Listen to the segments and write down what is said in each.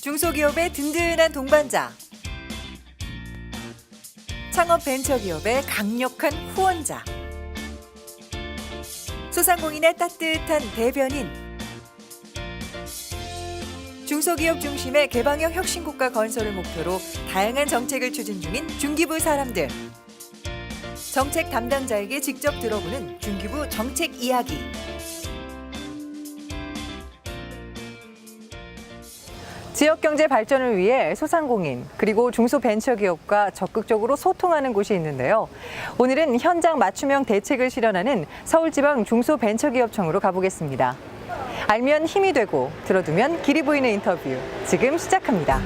중소기업의 든든한 동반자, 창업 벤처기업의 강력한 후원자, 소상공인의 따뜻한 대변인, 중소기업 중심의 개방형 혁신국가 건설을 목표로 다양한 정책을 추진 중인 중기부 사람들. 정책 담당자에게 직접 들어보는 중기부 정책 이야기. 지역경제 발전을 위해 소상공인 그리고 중소벤처기업과 적극적으로 소통하는 곳이 있는데요. 오늘은 현장 맞춤형 대책을 실현하는 서울지방 중소벤처기업청으로 가보겠습니다. 알면 힘이 되고 들어두면 길이 보이는 인터뷰 지금 시작합니다.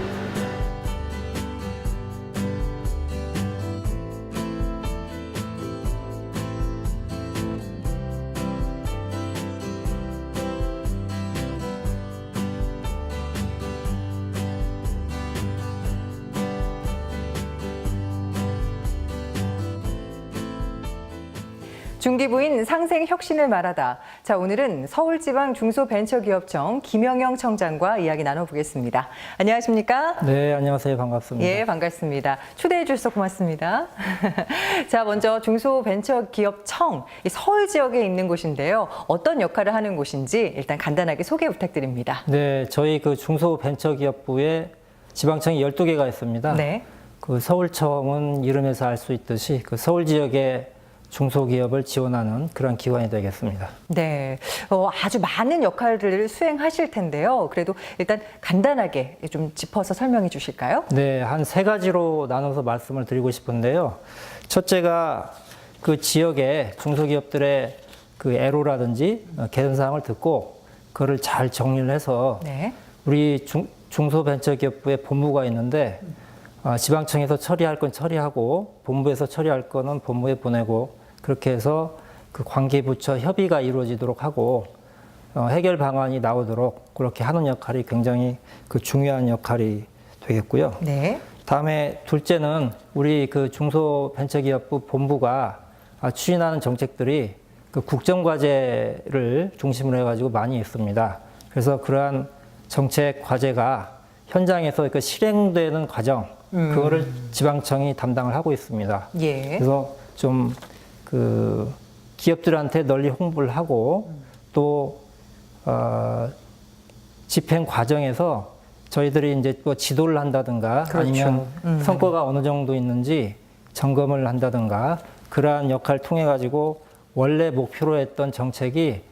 중기부인 상생 혁신을 말하다. 자, 오늘은 서울지방 중소벤처기업청 김영영 청장과 이야기 나눠보겠습니다. 안녕하십니까? 네, 안녕하세요. 반갑습니다. 예, 반갑습니다. 초대해 주셔서 고맙습니다. 자, 먼저 중소벤처기업청, 서울 지역에 있는 곳인데요. 어떤 역할을 하는 곳인지 일단 간단하게 소개 부탁드립니다. 네, 저희 그 중소벤처기업부에 지방청이 12개가 있습니다. 네. 그 서울청은 이름에서 알 수 있듯이 그 서울 지역의 중소기업을 지원하는 그런 기관이 되겠습니다. 네, 아주 많은 역할들을 수행하실 텐데요. 그래도 일단 간단하게 좀 짚어서 설명해 주실까요? 네, 한 3가지로 나눠서 말씀을 드리고 싶은데요. 첫째가 그 지역의 중소기업들의 그 애로라든지 개선사항을 듣고 그거를 잘 정리를 해서 네. 우리 중소벤처기업부에 본부가 있는데 지방청에서 처리할 건 처리하고 본부에서 처리할 거는 본부에 보내고 그렇게 해서 그 관계부처 협의가 이루어지도록 하고 해결 방안이 나오도록 그렇게 하는 역할이 굉장히 그 중요한 역할이 되겠고요. 네. 다음에 둘째는 우리 그 중소벤처기업부 본부가 추진하는 정책들이 그 국정과제를 중심으로 해가지고 많이 있습니다. 그래서 그러한 정책 과제가 현장에서 그 실행되는 과정, 그거를 지방청이 담당을 하고 있습니다. 예. 그래서 좀 그 기업들한테 널리 홍보를 하고 또 집행 과정에서 저희들이 이제 뭐 지도를 한다든가 그렇죠. 아니면 성과가 어느 정도 있는지 점검을 한다든가 그러한 역할을 통해 가지고 원래 목표로 했던 정책이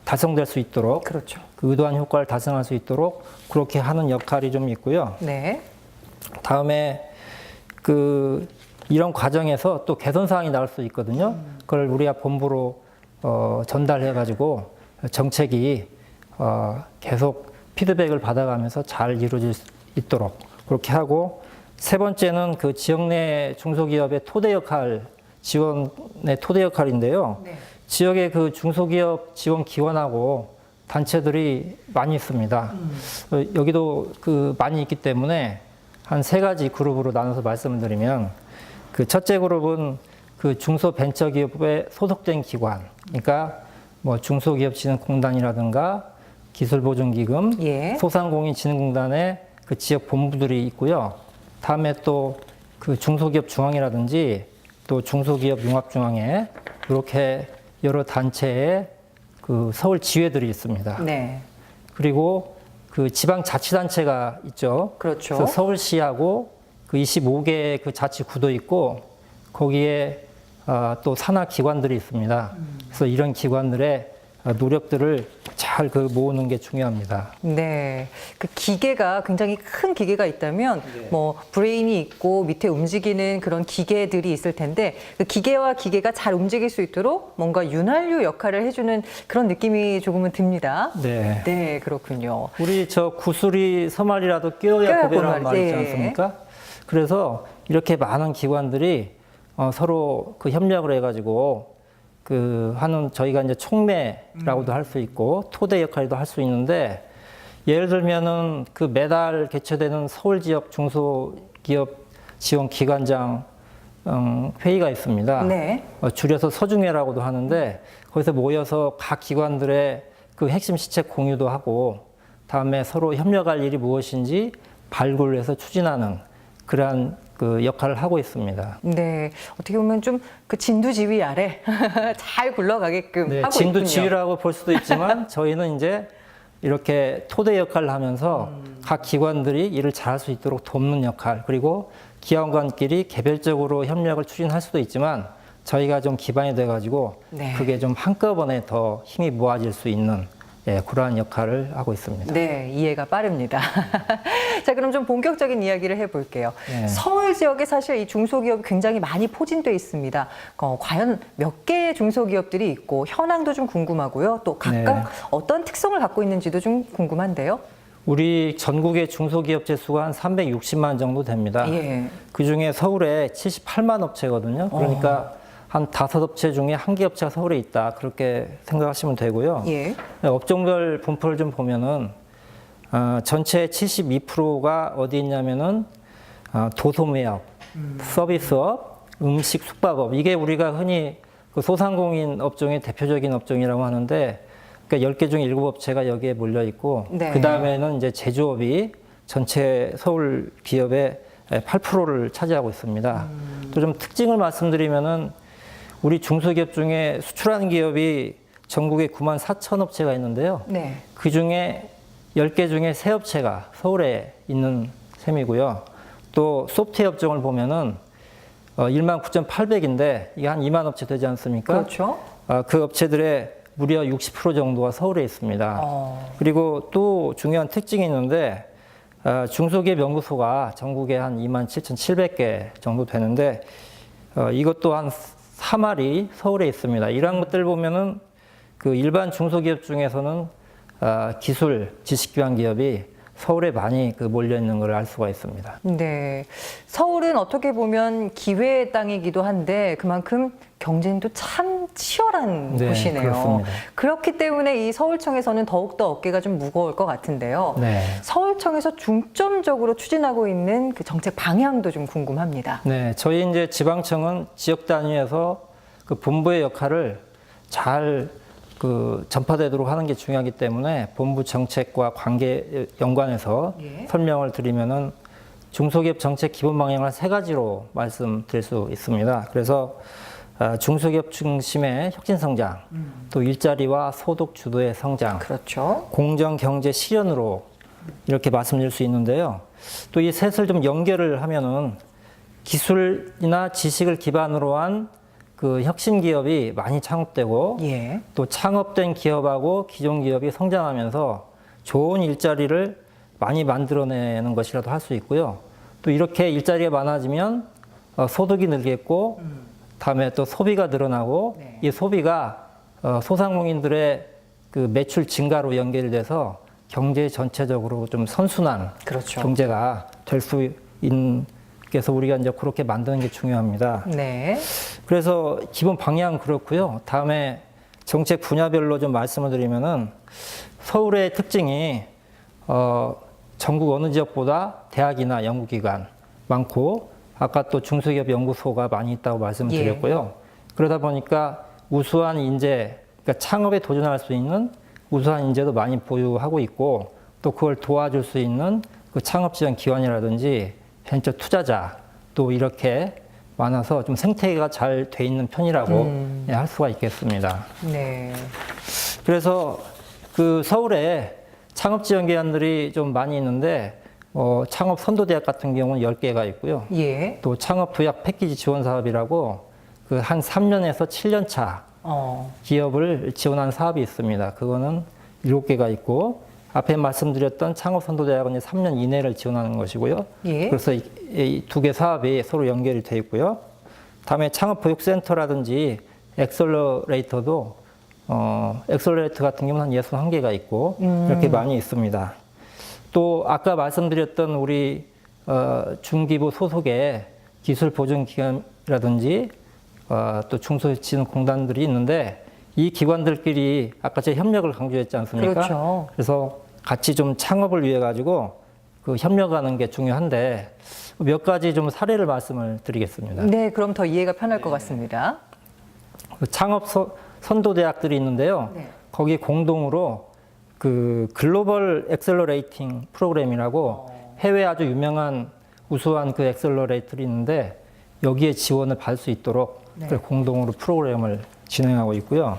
달성될 수 있도록 그렇죠. 그 의도한 효과를 달성할 수 있도록 그렇게 하는 역할이 좀 있고요. 네. 다음에 그 이런 과정에서 또 개선 사항이 나올 수 있거든요. 그걸 우리가 본부로 전달해 가지고 정책이 계속 피드백을 받아가면서 잘 이루어질 수 있도록 그렇게 하고, 세 번째는 그 지역 내 중소기업의 토대 역할, 지원의 토대 역할인데요. 네. 지역의 그 중소기업 지원 기관하고 단체들이 많이 있습니다. 여기도 그 많이 있기 때문에 한 3가지 그룹으로 나눠서 말씀을 드리면, 그 첫째 그룹은 그 중소벤처기업에 소속된 기관, 그러니까 뭐 중소기업진흥공단이라든가 기술보증기금, 예. 소상공인진흥공단의 그 지역 본부들이 있고요. 다음에 또 그 중소기업중앙이라든지 또 중소기업융합중앙회, 이렇게 여러 단체의 그 서울 지회들이 있습니다. 네. 그리고 그 지방자치단체가 있죠. 그렇죠. 그래서 서울시하고 그 25개의 그 자치구도 있고 거기에 또 산하 기관들이 있습니다. 그래서 이런 기관들의 노력들을 잘 그 모으는 게 중요합니다. 네, 그 기계가 굉장히 큰 기계가 있다면 네. 뭐 브레인이 있고 밑에 움직이는 그런 기계들이 있을 텐데 그 기계와 기계가 잘 움직일 수 있도록 뭔가 윤활유 역할을 해주는 그런 느낌이 조금은 듭니다. 네. 네, 그렇군요. 우리 저 구슬이 서말이라도 껴야 고배라는 말이 있지 않습니까? 그래서 이렇게 많은 기관들이 서로 그 협력을 해가지고 그 하는, 저희가 이제 촉매라고도 할 수 있고 토대 역할도 할 수 있는데, 예를 들면은 그 매달 개최되는 서울 지역 중소기업 지원 기관장 회의가 있습니다. 네. 줄여서 서중회라고도 하는데, 거기서 모여서 각 기관들의 그 핵심 시책 공유도 하고 다음에 서로 협력할 일이 무엇인지 발굴해서 추진하는 그러한 그 역할을 하고 있습니다. 네, 어떻게 보면 좀 그 진두지휘 아래 잘 굴러가게끔 네, 하고 있군요. 진두지휘라고 볼 수도 있지만 저희는 이제 이렇게 토대 역할을 하면서 각 기관들이 일을 잘할 수 있도록 돕는 역할, 그리고 기관끼리 개별적으로 협력을 추진할 수도 있지만 저희가 좀 기반이 돼가지고 네. 그게 좀 한꺼번에 더 힘이 모아질 수 있는 그러한 역할을 하고 있습니다. 네, 이해가 빠릅니다. 자, 그럼 좀 본격적인 이야기를 해볼게요. 네. 서울 지역에 사실 이 중소기업이 굉장히 많이 포진돼 있습니다. 과연 몇 개의 중소기업들이 있고 현황도 좀 궁금하고요. 또 각각 네. 어떤 특성을 갖고 있는지도 좀 궁금한데요. 우리 전국의 중소기업체 수가 한 360만 정도 됩니다. 예. 그중에 서울에 78만 업체거든요. 그러니까 한 5업체 중에 1개 업체가 서울에 있다. 그렇게 생각하시면 되고요. 예. 업종별 분포를 좀 보면은 전체 72%가 어디 있냐면은 도소매업, 서비스업, 음식 숙박업. 이게 우리가 흔히 그 소상공인 업종의 대표적인 업종이라고 하는데, 그러니까 10개 중에 7업체가 여기에 몰려 있고, 네. 그 다음에는 이제 제조업이 전체 서울 기업의 8%를 차지하고 있습니다. 또 좀 특징을 말씀드리면은 우리 중소기업 중에 수출하는 기업이 전국에 9만 4천 업체가 있는데요. 네. 그 중에 10개 중에 3업체가 서울에 있는 셈이고요. 또 소프트웨어 업종을 보면은 1만 9,800인데 이게 한 2만 업체 되지 않습니까? 그렇죠. 그 업체들의 무려 60% 정도가 서울에 있습니다. 그리고 또 중요한 특징이 있는데 중소기업 연구소가 전국에 한 2만 7,700개 정도 되는데 이것도 한 3할이 서울에 있습니다. 이러한 것들을 보면은 그 일반 중소기업 중에서는 기술, 지식기반 기업이 서울에 많이 몰려 있는 걸 알 수가 있습니다. 네. 서울은 어떻게 보면 기회의 땅이기도 한데 그만큼 경쟁도 참 치열한 네, 곳이네요. 그렇습니다. 그렇기 때문에 이 서울청에서는 더욱더 어깨가 좀 무거울 것 같은데요. 네. 서울청에서 중점적으로 추진하고 있는 그 정책 방향도 좀 궁금합니다. 네, 저희 이제 지방청은 지역 단위에서 그 본부의 역할을 잘 전파되도록 하는 게 중요하기 때문에 본부 정책과 관계 연관해서 예. 설명을 드리면은 중소기업 정책 기본 방향을 3가지로 말씀드릴 수 있습니다. 그래서 중소기업 중심의 혁신 성장, 또 일자리와 소득 주도의 성장, 그렇죠. 공정 경제 실현으로 이렇게 말씀드릴 수 있는데요. 또 이 셋을 좀 연결을 하면은 기술이나 지식을 기반으로 한 그 혁신 기업이 많이 창업되고 예. 또 창업된 기업하고 기존 기업이 성장하면서 좋은 일자리를 많이 만들어내는 것이라도 할 수 있고요. 또 이렇게 일자리가 많아지면 소득이 늘겠고 다음에 또 소비가 늘어나고 네. 이 소비가 소상공인들의 그 매출 증가로 연결이 돼서 경제 전체적으로 좀 선순환 그렇죠. 경제가 될 수 있는 그래서 우리가 이제 그렇게 만드는 게 중요합니다. 네. 그래서 기본 방향 그렇고요. 다음에 정책 분야별로 좀 말씀을 드리면은 서울의 특징이 전국 어느 지역보다 대학이나 연구기관 많고 아까 또 중소기업 연구소가 많이 있다고 말씀을 예. 드렸고요. 그러다 보니까 우수한 인재, 그러니까 창업에 도전할 수 있는 우수한 인재도 많이 보유하고 있고 또 그걸 도와줄 수 있는 그 창업 지원 기관이라든지 벤처 투자자 또 이렇게 많아서 좀 생태계가 잘 돼 있는 편이라고 할 수가 있겠습니다. 네. 그래서 그 서울에 창업 지원 기관들이 좀 많이 있는데 창업 선도대학 같은 경우는 10개가 있고요. 예. 또 창업 부약 패키지 지원 사업이라고 그 한 3년에서 7년 차 기업을 지원하는 사업이 있습니다. 그거는 7개가 있고 앞에 말씀드렸던 창업선도대학은 3년 이내를 지원하는 것이고요. 예. 그래서 이 2개 사업이 서로 연결이 돼 있고요. 다음에 창업보육센터라든지 엑셀러레이터도 엑셀러레이터 같은 경우는 한 61개가 있고 이렇게 많이 있습니다. 또 아까 말씀드렸던 우리 중기부 소속의 기술보증기관이라든지 또 중소지능공단들이 있는데 이 기관들끼리 아까 제가 협력을 강조했지 않습니까? 그렇죠. 그래서 같이 좀 창업을 위해 가지고 그 협력하는 게 중요한데 몇 가지 좀 사례를 말씀을 드리겠습니다. 네, 그럼 더 이해가 편할 것 같습니다. 그 창업 선도대학들이 있는데요. 네. 거기 공동으로 그 글로벌 엑셀러레이팅 프로그램이라고 해외 아주 유명한 우수한 그 엑셀러레이터이 있는데 여기에 지원을 받을 수 있도록 네. 공동으로 프로그램을 진행하고 있고요.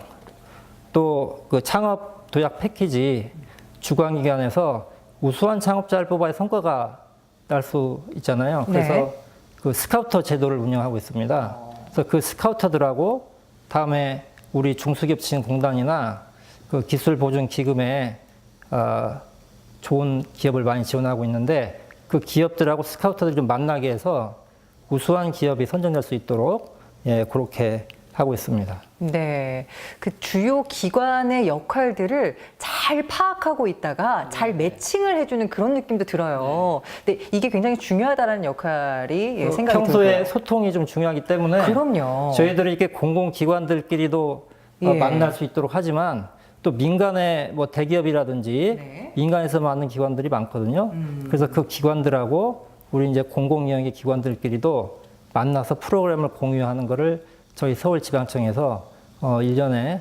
또 그 창업 도약 패키지 주관기관에서 우수한 창업자를 뽑아야 성과가 날 수 있잖아요. 그래서 네. 그 스카우터 제도를 운영하고 있습니다. 그래서 그 스카우터들하고 다음에 우리 중소기업진흥공단이나 그 기술보존기금에 좋은 기업을 많이 지원하고 있는데 그 기업들하고 스카우터들이 좀 만나게 해서 우수한 기업이 선정될 수 있도록 그렇게 하고 있습니다. 네, 그 주요 기관의 역할들을 잘 파악하고 있다가 잘 매칭을 해주는 그런 느낌도 들어요. 근데 이게 굉장히 중요하다는 역할이 생각이 평소에 들고요. 소통이 좀 중요하기 때문에 그럼요. 저희들이 이렇게 공공기관들끼리도 예. 만날 수 있도록 하지만 또 민간의 뭐 대기업이라든지 네. 민간에서 많은 기관들이 많거든요. 그래서 그 기관들하고 우리 이제 공공영역의 기관들끼리도 만나서 프로그램을 공유하는 거를 저희 서울지방청에서 1년에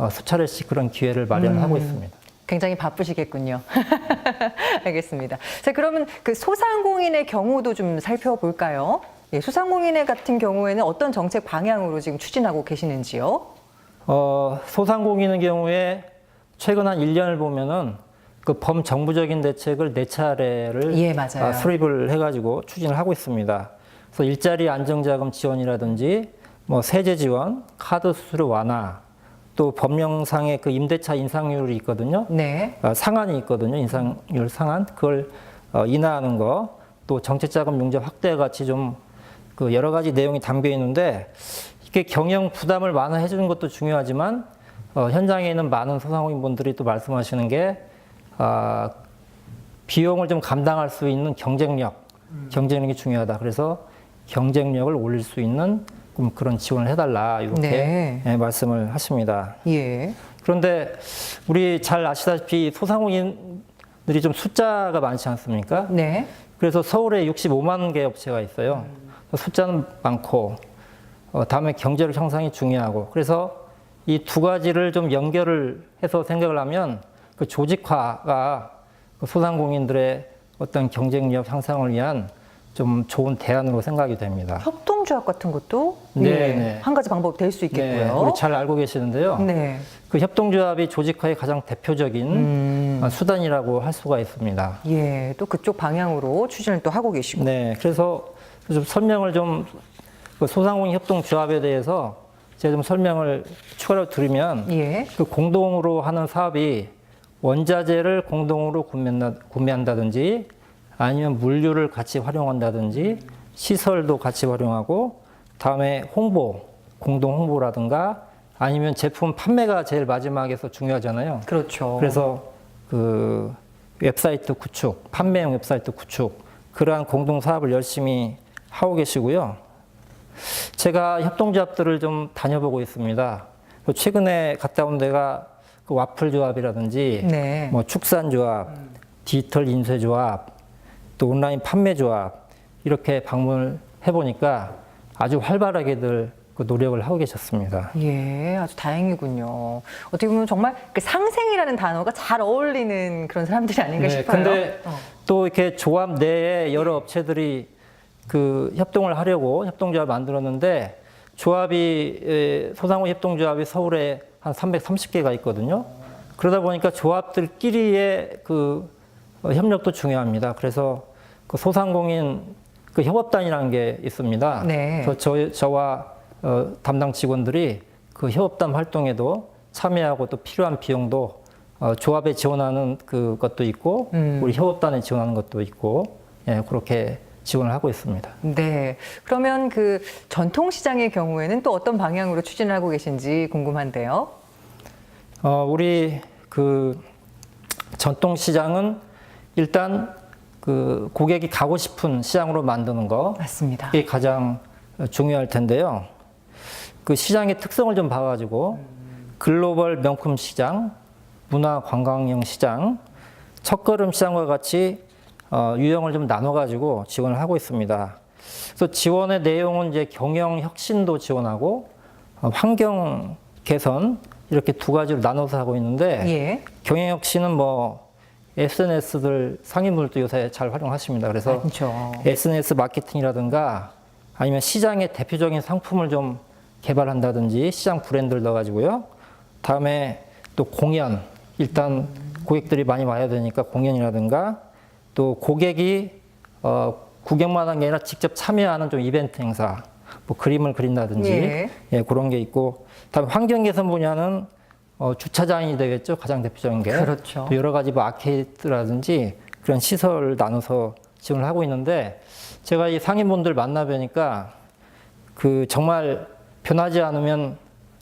수차례씩 그런 기회를 마련하고 있습니다. 굉장히 바쁘시겠군요. 알겠습니다. 자, 그러면 그 소상공인의 경우도 좀 살펴볼까요? 예, 소상공인 같은 경우에는 어떤 정책 방향으로 지금 추진하고 계시는지요? 소상공인의 경우에 최근 한 1년을 보면은 그 범정부적인 대책을 4차례를 예, 맞아요. 수립을 해가지고 추진을 하고 있습니다. 그래서 일자리 안정자금 지원이라든지 뭐 세제 지원, 카드 수수료 완화, 또 법령상의 그 임대차 인상률이 있거든요. 네. 상한이 있거든요. 인상률 상한. 그걸 인하하는 거, 또 정책자금 융자 확대 같이 좀 그 여러 가지 내용이 담겨 있는데 이게 경영 부담을 완화해 주는 것도 중요하지만 현장에 있는 많은 소상공인분들이 또 말씀하시는 게 비용을 좀 감당할 수 있는 경쟁력이 중요하다. 그래서 경쟁력을 올릴 수 있는 그런 지원을 해달라 이렇게 네. 말씀을 하십니다. 예. 그런데 우리 잘 아시다시피 소상공인들이 좀 숫자가 많지 않습니까? 네. 그래서 서울에 65만 개 업체가 있어요. 숫자는 많고 다음에 경제력 향상이 중요하고 그래서 이 두 가지를 좀 연결을 해서 생각을 하면 그 조직화가 그 소상공인들의 어떤 경쟁력 향상을 위한 좀 좋은 대안으로 생각이 됩니다. 협동조합 같은 것도 네, 예, 네. 한 가지 방법이 될 수 있겠고요. 네, 우리 잘 알고 계시는데요. 네. 그 협동조합이 조직화의 가장 대표적인 수단이라고 할 수가 있습니다. 예, 또 그쪽 방향으로 추진을 또 하고 계시고. 네, 그래서 좀 설명을 좀 그 소상공인 협동조합에 대해서 제가 좀 설명을 추가로 드리면 예. 그 공동으로 하는 사업이 원자재를 공동으로 구매한다든지 아니면 물류를 같이 활용한다든지 시설도 같이 활용하고 다음에 공동 홍보라든가 아니면 제품 판매가 제일 마지막에서 중요하잖아요. 그렇죠. 그래서 그 웹사이트 구축, 판매용 웹사이트 구축 그러한 공동 사업을 열심히 하고 계시고요. 제가 협동조합들을 좀 다녀보고 있습니다. 최근에 갔다 온 데가 그 와플 조합이라든지 네. 뭐 축산조합, 디지털 인쇄조합, 또 온라인 판매조합 이렇게 방문을 해보니까 아주 활발하게들 그 노력을 하고 계셨습니다. 예, 아주 다행이군요. 어떻게 보면 정말 그 상생이라는 단어가 잘 어울리는 그런 사람들이 아닌가 싶어요. 근데 또 이렇게 조합 내에 여러 업체들이 그 협동을 하려고 협동조합을 만들었는데 조합이 소상공인 협동조합이 서울에 한 330개가 있거든요. 그러다 보니까 조합들끼리의 그 협력도 중요합니다. 그래서 그 소상공인 그 협업단이라는 게 있습니다. 네. 그래서 저와 담당 직원들이 그 협업단 활동에도 참여하고 또 필요한 비용도 조합에 지원하는 그것도 있고 우리 협업단에 지원하는 것도 있고 그렇게 지원을 하고 있습니다. 네. 그러면 그 전통시장의 경우에는 또 어떤 방향으로 추진을 하고 계신지 궁금한데요. 우리 그 전통시장은 일단 그 고객이 가고 싶은 시장으로 만드는 거 맞습니다. 이게 가장 중요할 텐데요. 그 시장의 특성을 좀 봐가지고 글로벌 명품 시장, 문화 관광형 시장, 첫걸음 시장과 같이 유형을 좀 나눠가지고 지원을 하고 있습니다. 그래서 지원의 내용은 이제 경영 혁신도 지원하고 환경 개선 이렇게 두 가지로 나눠서 하고 있는데 예. 경영혁신은 뭐 SNS들 상인분들도 요새 잘 활용하십니다. 그래서 그렇죠. SNS 마케팅이라든가 아니면 시장의 대표적인 상품을 좀 개발한다든지 시장 브랜드를 넣어가지고요. 다음에 또 공연, 일단 고객들이 많이 와야 되니까 공연이라든가 또 고객이 구경만 하는 게 아니라 직접 참여하는 좀 이벤트 행사, 뭐 그림을 그린다든지 예. 예, 그런 게 있고, 다음 환경 개선 분야는 주차장이 되겠죠. 가장 대표적인 게. 그렇죠. 또 여러 가지 뭐 아케이드라든지 그런 시설을 나눠서 지원을 하고 있는데, 제가 이 상인분들 만나 뵈니까 그 정말 변하지 않으면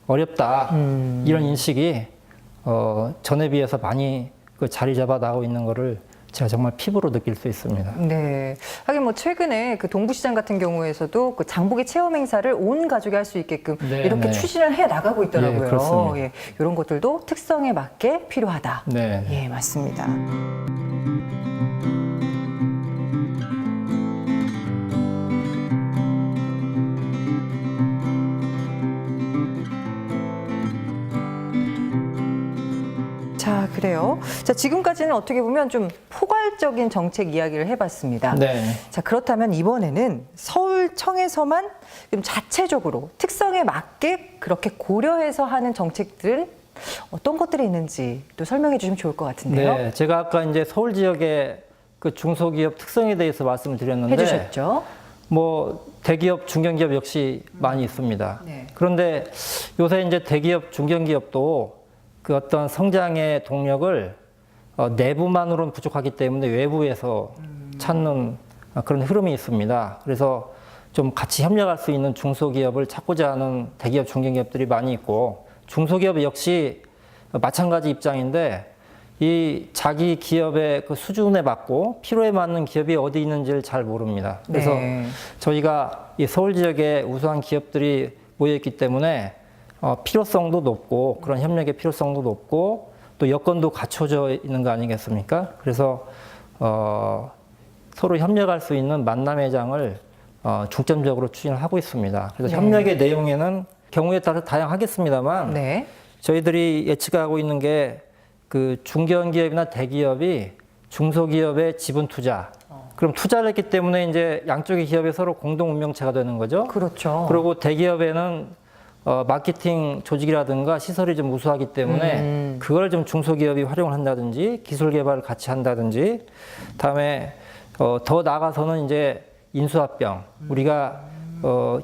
어렵다 이런 인식이 전에 비해서 많이 그 자리 잡아 나가고 있는 거를 제가 정말 피부로 느낄 수 있습니다. 네. 하긴 뭐 최근에 그 동부시장 같은 경우에서도 그 장보기 체험 행사를 온 가족이 할 수 있게끔 네, 이렇게 네. 추진을 해 나가고 있더라고요. 예, 그렇습니다. 예, 이런 것들도 특성에 맞게 필요하다. 네. 예, 맞습니다. 자, 그래요. 자, 지금까지는 어떻게 보면 좀 포괄적인 정책 이야기를 해봤습니다. 네. 자, 그렇다면 이번에는 서울청에서만 좀 자체적으로 특성에 맞게 그렇게 고려해서 하는 정책들은 어떤 것들이 있는지 또 설명해 주시면 좋을 것 같은데요. 네. 제가 아까 이제 서울 지역의 그 중소기업 특성에 대해서 말씀을 드렸는데, 해주셨죠? 뭐 대기업, 중견기업 역시 많이 있습니다. 네. 그런데 요새 이제 대기업, 중견기업도 그 어떤 성장의 동력을 내부만으로는 부족하기 때문에 외부에서 찾는 그런 흐름이 있습니다. 그래서 좀 같이 협력할 수 있는 중소기업을 찾고자 하는 대기업, 중견기업들이 많이 있고, 중소기업 역시 마찬가지 입장인데, 이 자기 기업의 그 수준에 맞고 필요에 맞는 기업이 어디 있는지를 잘 모릅니다. 그래서 네. 저희가 이 서울 지역에 우수한 기업들이 모여 있기 때문에 필요성도 높고, 그런 협력의 필요성도 높고, 또 여건도 갖춰져 있는 거 아니겠습니까? 그래서 서로 협력할 수 있는 만남의 장을 중점적으로 추진을 하고 있습니다. 그래서 네. 협력의 내용에는 경우에 따라 다양하겠습니다만, 네. 저희들이 예측하고 있는 게 그 중견기업이나 대기업이 중소기업의 지분 투자, 그럼 투자를 했기 때문에 이제 양쪽의 기업이 서로 공동 운명체가 되는 거죠. 그렇죠. 그리고 대기업에는 마케팅 조직이라든가 시설이 좀 우수하기 때문에 그걸 좀 중소기업이 활용을 한다든지 기술 개발을 같이 한다든지, 다음에 더 나아가서는 이제 인수합병, 우리가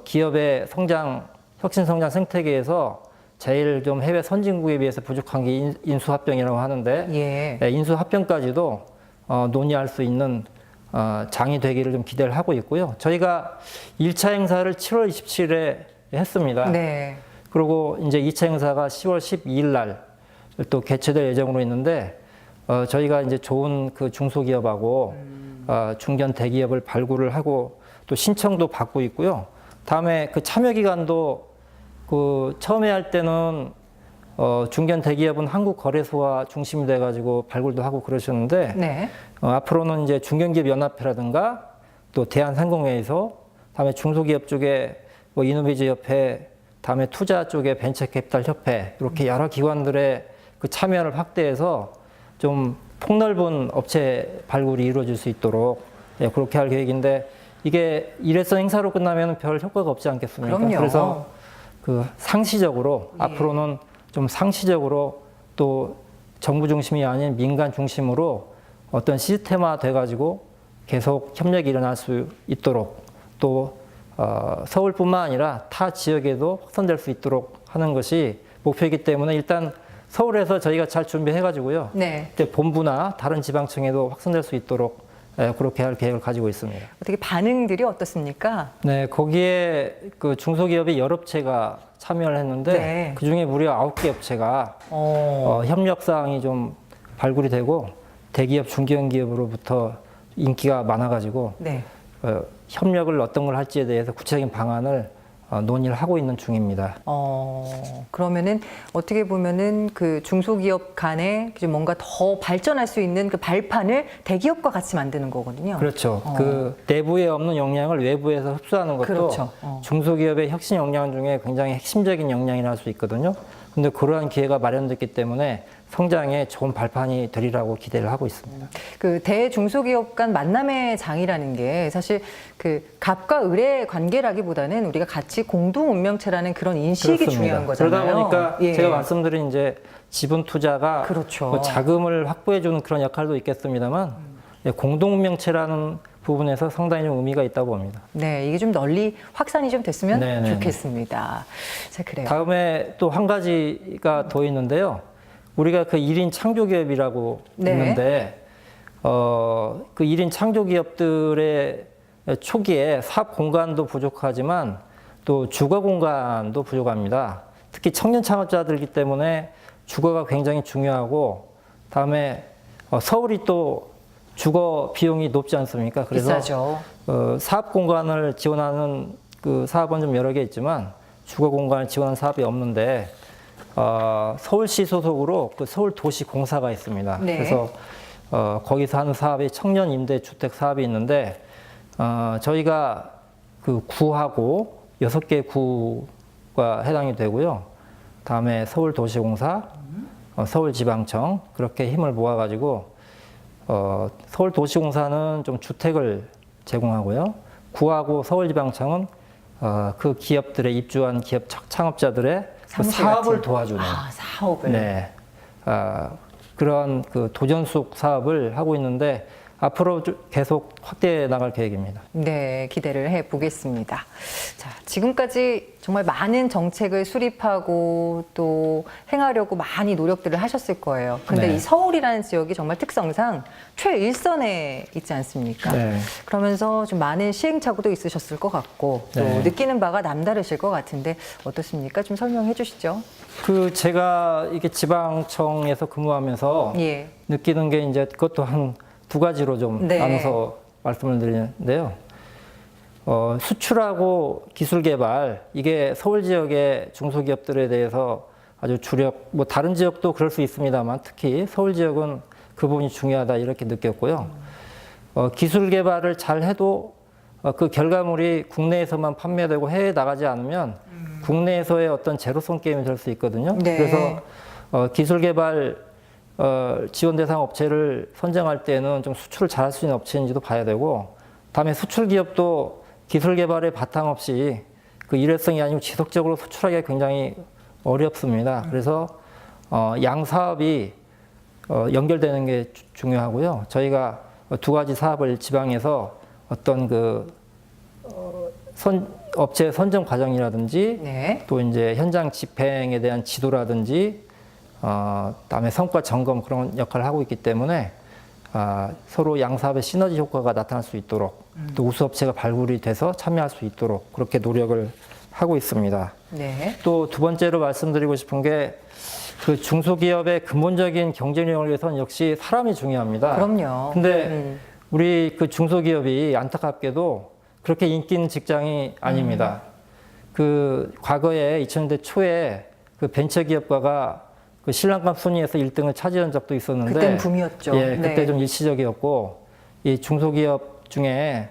기업의 성장, 혁신 성장 생태계에서 제일 좀 해외 선진국에 비해서 부족한 게 인수합병이라고 하는데, 예. 인수합병까지도 논의할 수 있는 장이 되기를 좀 기대를 하고 있고요. 저희가 1차 행사를 7월 27일에 했습니다. 네. 그리고 이제 2차 행사가 10월 12일 날 또 개최될 예정으로 있는데, 저희가 이제 좋은 그 중소기업하고 중견 대기업을 발굴을 하고 또 신청도 받고 있고요. 다음에 그 참여 기간도 그 처음에 할 때는 중견 대기업은 한국거래소와 중심이 돼가지고 발굴도 하고 그러셨는데, 네. 앞으로는 이제 중견기업 연합회라든가 또 대한상공회에서, 다음에 중소기업 쪽에 뭐 이노베이즈 협회, 다음에 투자 쪽에 벤처캐피탈 협회, 이렇게 여러 기관들의 그 참여를 확대해서 좀 폭넓은 업체 발굴이 이루어질 수 있도록 그렇게 할 계획인데, 이게 일회성 행사로 끝나면 별 효과가 없지 않겠습니까? 그럼요. 그래서 그 상시적으로 앞으로는 좀 상시적으로 또 정부 중심이 아닌 민간 중심으로 어떤 시스템화 돼가지고 계속 협력이 일어날 수 있도록, 또 서울뿐만 아니라 타 지역에도 확산될 수 있도록 하는 것이 목표이기 때문에, 일단 서울에서 저희가 잘 준비해가지고요. 네. 그때 본부나 다른 지방청에도 확산될 수 있도록 그렇게 할 계획을 가지고 있습니다. 어떻게 반응들이 어떻습니까? 네, 거기에 그 중소기업이 여러 업체가 참여를 했는데, 네. 그 중에 무려 9개 업체가 협력사항이 좀 발굴이 되고, 대기업, 중견기업으로부터 인기가 많아가지고, 네. 협력을 어떤 걸 할지에 대해서 구체적인 방안을 논의를 하고 있는 중입니다. 그러면은 어떻게 보면은 그 중소기업 간에 좀 뭔가 더 발전할 수 있는 그 발판을 대기업과 같이 만드는 거거든요. 그렇죠. 그 내부에 없는 역량을 외부에서 흡수하는 것도 그렇죠. 중소기업의 혁신 역량 중에 굉장히 핵심적인 역량이라 할 수 있거든요. 근데 그러한 기회가 마련됐기 때문에 성장에 좋은 발판이 되리라고 기대를 하고 있습니다. 그 대중소기업 간 만남의 장이라는 게 사실 그 갑과 을의 관계라기보다는 우리가 같이 공동 운명체라는 그런 인식이 그렇습니다. 중요한 거잖아요. 그러다 보니까 예. 제가 말씀드린 이제 지분 투자가 그렇죠. 뭐 자금을 확보해 주는 그런 역할도 있겠습니다만 공동 운명체라는 부분에서 상당히 좀 의미가 있다고 봅니다. 네, 이게 좀 널리 확산이 좀 됐으면 네네네. 좋겠습니다. 자, 그래요. 다음에 또 한 가지가 더 있는데요. 우리가 그 1인 창조기업이라고 네. 있는데 그 1인 창조기업들의 초기에 사업 공간도 부족하지만 또 주거 공간도 부족합니다. 특히 청년 창업자들이기 때문에 주거가 굉장히 중요하고 다음에 서울이 또 주거 비용이 높지 않습니까? 그래서 비싸죠. 사업 공간을 지원하는 그 사업은 좀 여러 개 있지만 주거 공간을 지원하는 사업이 없는데 서울시 소속으로 그 서울도시공사가 있습니다. 네. 그래서 거기서 하는 사업이 청년 임대 주택 사업이 있는데 저희가 그 구하고 6개 구가 해당이 되고요. 다음에 서울도시공사, 서울지방청 그렇게 힘을 모아가지고 서울도시공사는 좀 주택을 제공하고요. 구하고 서울지방청은 그 기업들의 입주한 기업 창업자들의 그 사업을 같은. 도와주는 사업을. 네, 그런 그 도전숙 사업을 하고 있는데 앞으로 계속 확대해 나갈 계획입니다. 네, 기대를 해 보겠습니다. 자, 지금까지 정말 많은 정책을 수립하고 또 행하려고 많이 노력들을 하셨을 거예요. 근데 네. 이 서울이라는 지역이 정말 특성상 최일선에 있지 않습니까? 네. 그러면서 좀 많은 시행착오도 있으셨을 것 같고 또 네. 느끼는 바가 남다르실 것 같은데 어떻습니까? 좀 설명해 주시죠. 그 제가 이게 지방청에서 근무하면서 예. 느끼는 게 이제 그것도 한 두 가지로 좀 네. 나눠서 말씀을 드리는데요. 수출하고 기술 개발 이게 서울 지역의 중소기업들에 대해서 아주 주력 뭐 다른 지역도 그럴 수 있습니다만 특히 서울 지역은 그 부분이 중요하다 이렇게 느꼈고요. 기술 개발을 잘 해도 그 결과물이 국내에서만 판매되고 해외에 나가지 않으면 국내에서의 어떤 제로섬 게임이 될 수 있거든요. 네. 그래서 기술 개발 지원 대상 업체를 선정할 때는 좀 수출을 잘할 수 있는 업체인지도 봐야 되고, 다음에 수출 기업도 기술 개발에 바탕 없이 그 일회성이 아니고 지속적으로 수출하기가 굉장히 어렵습니다. 그래서 양 사업이 연결되는 게 중요하고요. 저희가 두 가지 사업을 지방에서 어떤 그 업체 선정 과정이라든지 네. 또 이제 현장 집행에 대한 지도라든지 다음에 성과 점검 그런 역할을 하고 있기 때문에 서로 양 사업의 시너지 효과가 나타날 수 있도록 또 우수업체가 발굴이 돼서 참여할 수 있도록 그렇게 노력을 하고 있습니다. 네. 또 두 번째로 말씀드리고 싶은 게 그 중소기업의 근본적인 경쟁력을 위해서는 역시 사람이 중요합니다. 그럼요. 근데 우리 그 중소기업이 안타깝게도 그렇게 인기 있는 직장이 아닙니다. 그 과거에 2000년대 초에 그 벤처기업가가 그 신랑감 순위에서 1등을 차지한 적도 있었는데 그때는 붐이었죠. 예, 그때 네. 좀 일시적이었고 이 중소기업 중에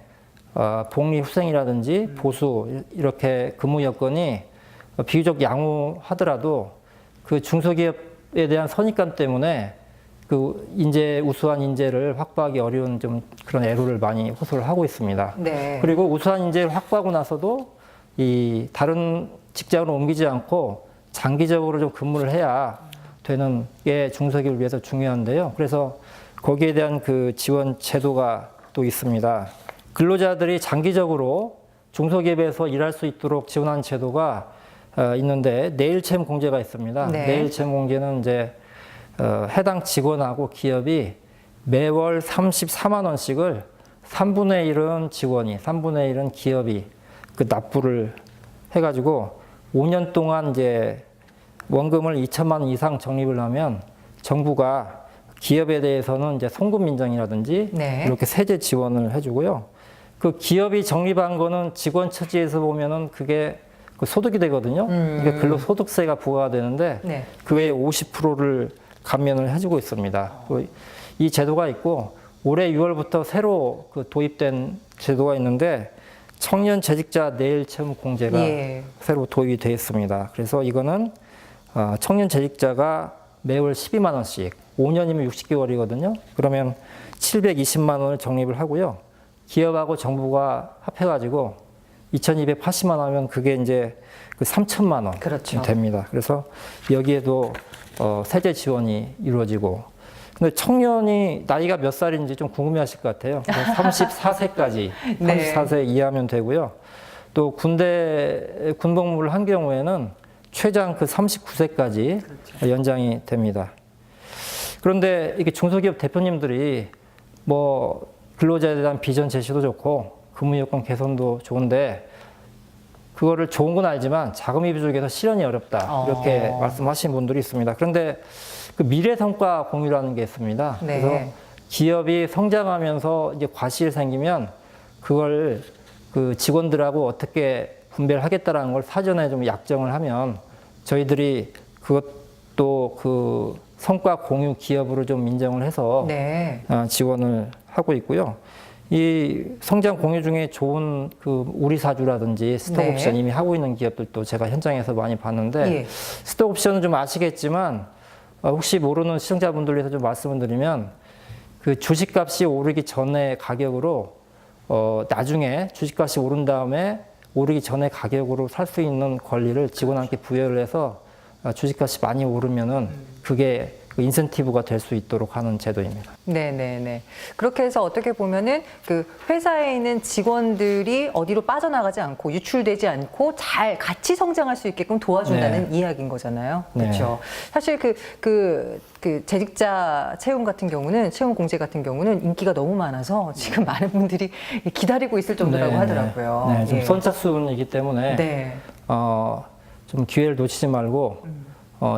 복리 후생이라든지 보수 이렇게 근무 여건이 비교적 양호하더라도 그 중소기업에 대한 선입관 때문에 그 우수한 인재를 확보하기 어려운 좀 그런 애로를 많이 호소를 하고 있습니다. 네. 그리고 우수한 인재를 확보하고 나서도 이 다른 직장으로 옮기지 않고 장기적으로 좀 근무를 해야 되는 게 중소기업을 위해서 중요한데요. 그래서 거기에 대한 그 지원 제도가 또 있습니다. 근로자들이 장기적으로 중소기업에서 일할 수 있도록 지원하는 제도가 있는데 내일 채용 공제가 있습니다. 네. 내일 채용 공제는 이제 해당 직원하고 기업이 매월 34만 원씩을 3분의 1은 직원이, 3분의 1은 기업이 그 납부를 해가지고 5년 동안 이제 원금을 2천만 원 이상 적립을 하면 정부가 기업에 대해서는 이제 송금 인정이라든지 네. 이렇게 세제 지원을 해주고요. 그 기업이 적립한 거는 직원 처지에서 보면은 그게 그 소득이 되거든요. 이게 근로소득세가 부과가 되는데 네. 그 외에 50%를 감면을 해주고 있습니다. 이 제도가 있고 올해 6월부터 새로 그 도입된 제도가 있는데 청년 재직자 내일 채용 공제가 예. 새로 도입이 되어 있습니다. 그래서 이거는 청년 재직자가 매월 12만 원씩, 5년이면 60개월이거든요. 그러면 720만 원을 적립을 하고요. 기업하고 정부가 합해가지고 2,280만 원 하면 그게 이제 그 3천만 원 그렇죠. 됩니다. 그래서 여기에도 세제 지원이 이루어지고. 근데 청년이 나이가 몇 살인지 좀 궁금해하실 것 같아요. 34세까지, 네. 34세 이하면 되고요. 또 군복무를 한 경우에는 최장 그 39세까지 그렇죠. 연장이 됩니다. 그런데 이게 중소기업 대표님들이 뭐 근로자에 대한 비전 제시도 좋고 근무여건 개선도 좋은데 그거를 좋은 건 알지만 자금이 부족해서 실현이 어렵다 이렇게 말씀하신 분들이 있습니다. 그런데 그 미래 성과 공유라는 게 있습니다. 네. 그래서 기업이 성장하면서 이제 과실이 생기면 그걸 그 직원들하고 어떻게 분배를 하겠다라는 걸 사전에 좀 약정을 하면 저희들이 그것도 그 성과 공유 기업으로 좀 인정을 해서 네. 지원을 하고 있고요. 이 성장 공유 중에 좋은 그 우리사주라든지 스톡옵션 네. 이미 하고 있는 기업들도 제가 현장에서 많이 봤는데 예. 스톡옵션은 좀 아시겠지만 혹시 모르는 시청자분들 위해서 좀 말씀을 드리면 그 주식값이 오르기 전에 가격으로 나중에 주식값이 오른 다음에 오르기 전에 가격으로 살 수 있는 권리를 직원한테 부여를 해서 주식값이 많이 오르면은 그게 그 인센티브가 될 수 있도록 하는 제도입니다. 네네네. 그렇게 해서 어떻게 보면은 그 회사에 있는 직원들이 어디로 빠져나가지 않고 유출되지 않고 잘 같이 성장할 수 있게끔 도와준다는 이야기인 거잖아요. 네. 그렇죠. 사실 그 재직자 채용 같은 경우는 채용 공제 같은 경우는 인기가 너무 많아서 지금 많은 분들이 기다리고 있을 정도라고 하더라고요. 네, 좀 예. 선착순이기 때문에 네. 좀 기회를 놓치지 말고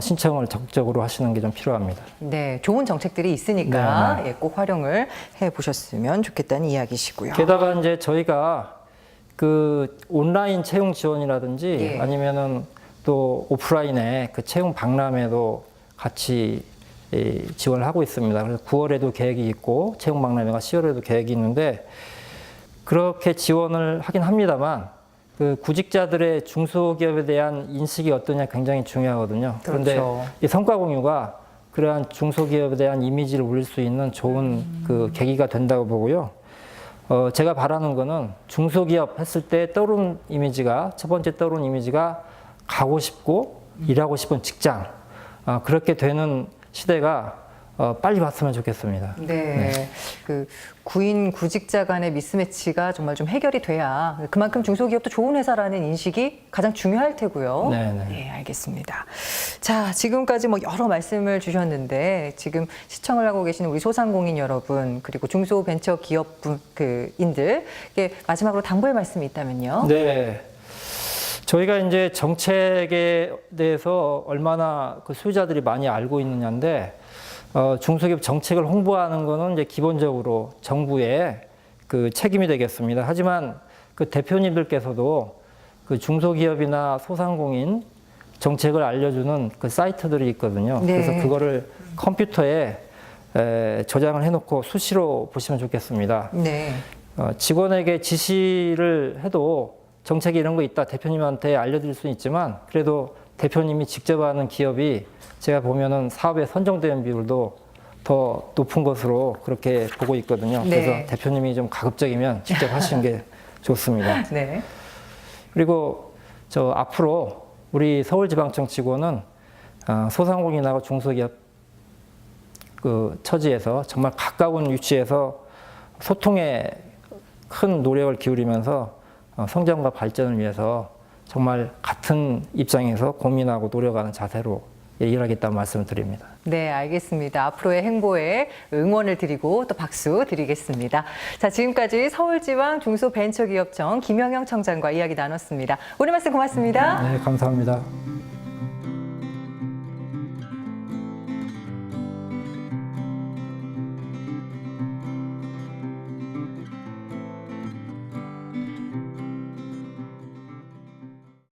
신청을 적극적으로 하시는 게 좀 필요합니다. 네, 좋은 정책들이 있으니까 예, 꼭 활용을 해 보셨으면 좋겠다는 이야기시고요. 게다가 이제 저희가 그 온라인 채용 지원이라든지 예. 아니면은 또 오프라인에 그 채용 박람회도 같이 지원을 하고 있습니다. 그래서 9월에도 계획이 있고 채용 박람회가 10월에도 계획이 있는데 그렇게 지원을 하긴 합니다만 그 구직자들의 중소기업에 대한 인식이 어떠냐 굉장히 중요하거든요. 그런데 그렇죠. 이 성과 공유가 그러한 중소기업에 대한 이미지를 올릴 수 있는 좋은 그 계기가 된다고 보고요. 제가 바라는 거는 중소기업 했을 때 떠오르는 이미지가 첫 번째 떠오르는 이미지가 가고 싶고 일하고 싶은 직장 그렇게 되는 시대가 빨리 왔으면 좋겠습니다. 네. 그 구인 구직자 간의 미스매치가 정말 좀 해결이 돼야 그만큼 중소기업도 좋은 회사라는 인식이 가장 중요할 테고요. 네네. 네, 알겠습니다. 자, 지금까지 뭐 여러 말씀을 주셨는데 지금 시청을 하고 계시는 우리 소상공인 여러분 그리고 중소벤처기업인들께 마지막으로 당부의 말씀이 있다면요. 네. 저희가 이제 정책에 대해서 얼마나 그 소유자들이 많이 알고 있느냐인데 중소기업 정책을 홍보하는 거는 이제 기본적으로 정부의 그 책임이 되겠습니다. 하지만 그 대표님들께서도 그 중소기업이나 소상공인 정책을 알려주는 그 사이트들이 있거든요. 네. 그래서 그거를 컴퓨터에 저장을 해놓고 수시로 보시면 좋겠습니다. 네. 직원에게 지시를 해도 정책이 이런 거 있다 대표님한테 알려드릴 수는 있지만 그래도 대표님이 직접 하는 기업이 제가 보면은 사업에 선정되는 비율도 더 높은 것으로 그렇게 보고 있거든요. 네. 그래서 대표님이 좀 가급적이면 직접 하시는 게 좋습니다. 네. 그리고 저 앞으로 우리 서울지방청 직원은 소상공인하고 중소기업 그 처지에서 정말 가까운 위치에서 소통에 큰 노력을 기울이면서 성장과 발전을 위해서 정말 같은 입장에서 고민하고 노력하는 자세로 일하겠다는 말씀을 드립니다. 네, 알겠습니다. 앞으로의 행보에 응원을 드리고 또 박수 드리겠습니다. 자, 지금까지 서울지방 중소벤처기업청 김영영 청장과 이야기 나눴습니다. 오늘 말씀 고맙습니다. 네, 감사합니다.